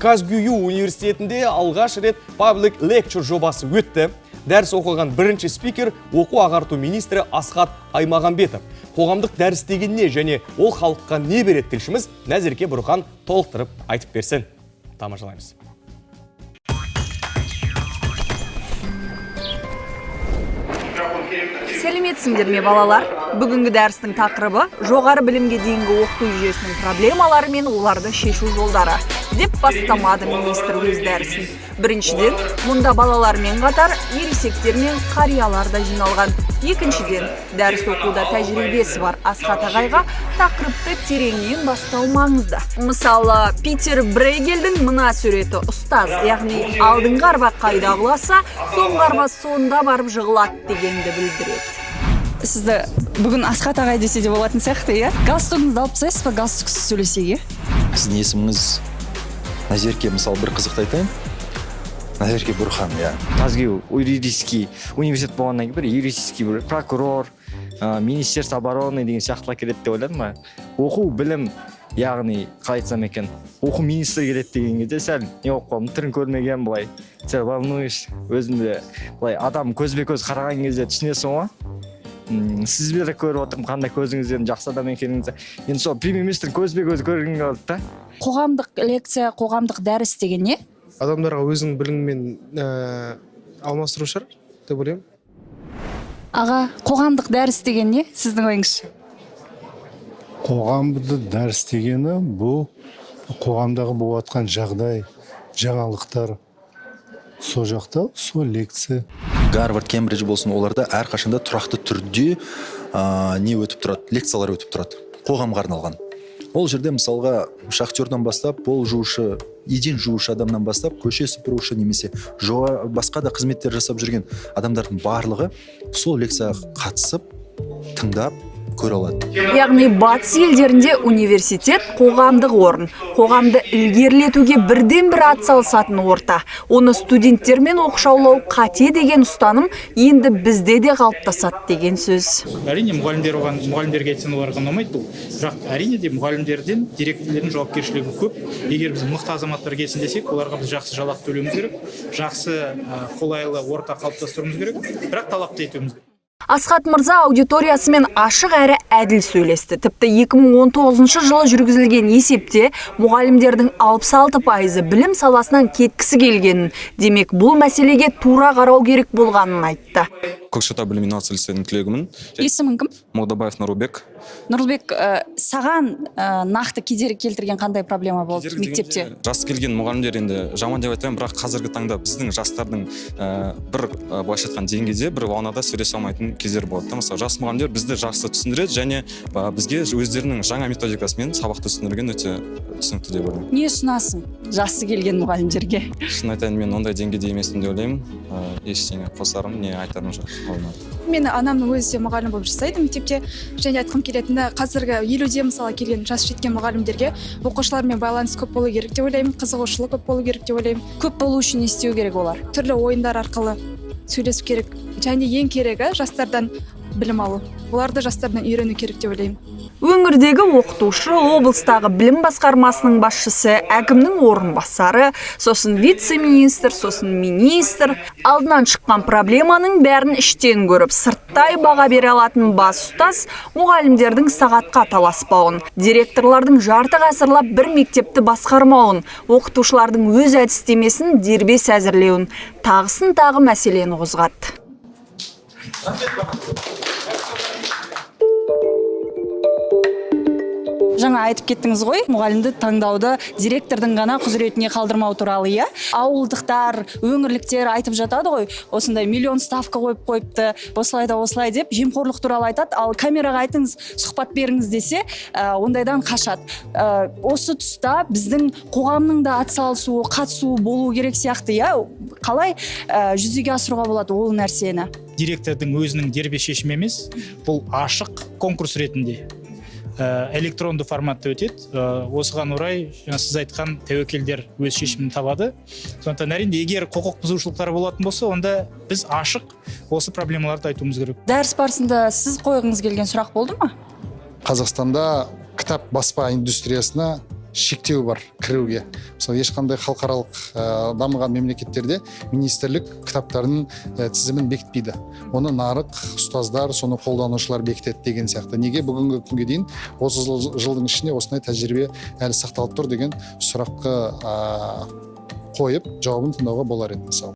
Казгюю университетінде алғаш рет Public Lecture жобасы өтті. Дәріс оқыған бірінші спикер оқу ағарту министрі Асхат Аймағамбетов. Қоғамдық дәріс деген не және ол халыққа не береді, тілшіміз Нәзерке Бұрхан толықтырып айтып берсін. Тамашалаймыз. Сәлеметсіңдер ме, балалар? Бүгінгі дәрістің тақырыбы жоғары білімге дейінгі оқыту жүйесінің проблемалары мен оларды шешу жолдары деп бастамады министр өз дәрісін. Біріншіден, мұнда балалармен қатар ересектер мен қариялар да жиналған. Екіншіден, дәріс оқуда тәжірибесі бар Асхат ағайға тақырыпты тереңнен бастау маңызды. Мысалы, Питер Брейгельдің мына суреті ұстаз, яғни алдыңғы арба қайда құласа, соңғы арба сонда барып жығылады дегенді білдіреді. Сізді бүгін Асхат ағай десе де болатын сияқты, иә? Галстугыңызды алып тастайсыз ба, галстуксыз сөйлесеге? Сіздің есіміңіз Назерке, мысалы бір қызықты айтайын. Назерке Бұрхан, иә. Казгю юридический университет болғаннан кейін бір юридический бір прокурор, министерство обороны деген сияқтылар келеді деп ойладым ба? Оқу, білім, яғни қалай айтсам екен, оқу министрі келеді деген кезде сәл не оқып қалдым, түрін көрмеген былай. Сәл волнуюсь, өзімді былай адам көзбе-көз қараған кезде түсінесің ғой. Сіз бері көріп отырмын, қандай көзіңізден жақсы адам екеніңізді. Енді сол премьер-министрдің көзбе-көз көргенге болды да. Қоғамдық лекция, қоғамдық дәріс деген не? Адамдарға өзінің білімімен алмастыру шығар деп ойлаймын. Аға, қоғамдық дәріс деген не? Сіздің ойыңызша? Қоғамдық дәріс дегені бұл қоғамдағы болып жатқан жағдай, жаңалықтар. Сол жақта сол лекция. Гарвард, Кембридж болсын, оларда әрқашанда тұрақты түрде не өтіп тұрады, лекциялар өтіп тұрады, қоғамға арналған. Ол жерде мысалға шахтердан бастап, пол жуушы, еден жуушы адамнан бастап, көше сыпырушы немесе басқа да қызметтер жасап жүрген адамдардың барлығы сол лекцияға қатысып, тыңдап көре алады. Яғни батыс елдерінде университет қоғамдық орын, қоғамды ілгерілетуге бірден бір атсалысатын орта. Оны студенттермен оқшаулау қате деген ұстаным енді бізде де қалыптасады деген сөз. Әрине мұғалімдерге айтсаң оларға ұнамайды бұл. Бірақ әрине де мұғалімдерден директорлардың жауапкершілігі көп. Егер біз мықты азаматтар келсін десек, оларға біз жақсы жалақы төлеуіміз керек, жақсы қолайлы орта қалыптастыруымыз керек, бірақ талапты етуіміз керек. Асхат мырза аудиториясымен ашық әрі әділ сөйлесті. Тіпті 2019 жылы жүргізілген есепте мұғалімдердің 66% білім саласынан кеткісі келгенін, демек бұл мәселеге тура қарау керек болғанын айтты. Көкшетау білім инновация лицейінің түлегімін. Есімің кім? Молдабаев Нұрбек. Нұрбек, саған нақты кедергі келтірген қандай проблема болды мектепте? Жас келген мұғалімдер енді жаман деп айтпаймын, бірақ қазіргі таңда біздің жастардың бір былайша айтқан деңгейде бір волнада сөйлесе алмайтын кездер болады. Мысалы, жас мұғалімдер бізді жақсы түсіндіреді және бізге өздерінің жаңа методикасымен сабақты түсіндірген өте түсінікті деп ойлаймын. Не ұсынасың жасы келген мұғалімдерге? Шын айтайын, мен ондай деңгейде емеспін деп ойлаймын. Ештеңе қосарым, не айтарым жоқ. Мен анамның өзі де мұғалім болып жасайды мектепте, және айтқым келетіні қазіргі 50-де мысалы келген жас жеткен мұғалімдерге оқушылармен байланыс көп болу керек деп ойлаймын, қызығушылық көп болу керек деп ойлаймын. Көп болу үшін не істеу керек олар? Түрлі ойындар арқылы сөйлесу керек, және ең керегі жастардан білім алу. Оларды жастардан үйрену керек деп ойлаймын. Өңірдегі оқытушы, облыстағы білім басқармасының басшысы, әкімнің орынбасары, сосын вице-министр, сосын министр, алдынан шыққан проблеманың бәрін іштен көріп, сырттай баға бере алатын бас ұстаз мұғалімдердің сағатқа таласпауын, директорлардың жарты ғасырлап бір мектепті басқармауын, оқытушылардың өз әдістемесін дербес әзірлеуін, тағысын тағы мәселені қозғады. Жаңа айтып кеттіңіз ғой, мұғалімді таңдауды директордың ғана құзыретіне қалдырмау туралы, иә? Ауылдықтар, өңірліктер айтып жатады ғой, осындай миллион ставка қойып қойыпты, осылай да осылай деп жемқорлық туралы айтады, ал камераға айтыңыз, сұхбат беріңіз десе, ондайдан қашады. Осы тұста біздің қоғамның да атсалысуы, қатысуы болу керек сияқты, иә? Қалай жүзеге асыруға болады ол нәрсені? Директордың өзінің дербес шешімі емес, бұл ашық конкурс ретінде электронды форматта өтеді. Осыған орай, сіз айтқан тәуекелдер өз шешімін табады. Сондықтан әрине, егер құқық бұзушылықтар болатын болса, онда біз ашық осы проблемаларды айтуымыз керек. Дәріс барысында сіз қойғыңыз келген сұрақ болды ма? Қазақстанда кітап баспа индустриясына шектеу бар кіруге. Мысалы ешқандай халықаралық дамыған мемлекеттерде министрлік кітаптардың тізімін бекітпейді. Оны нарық, ұстаздар, соны қолданушылар бекітеді деген сияқты. Неге бүгінгі күнге дейін 30 жылдың ішінде осындай тәжірибе әлі сақталып тұр деген сұраққа қойып жауабын тыңдауға болар еді мысалы.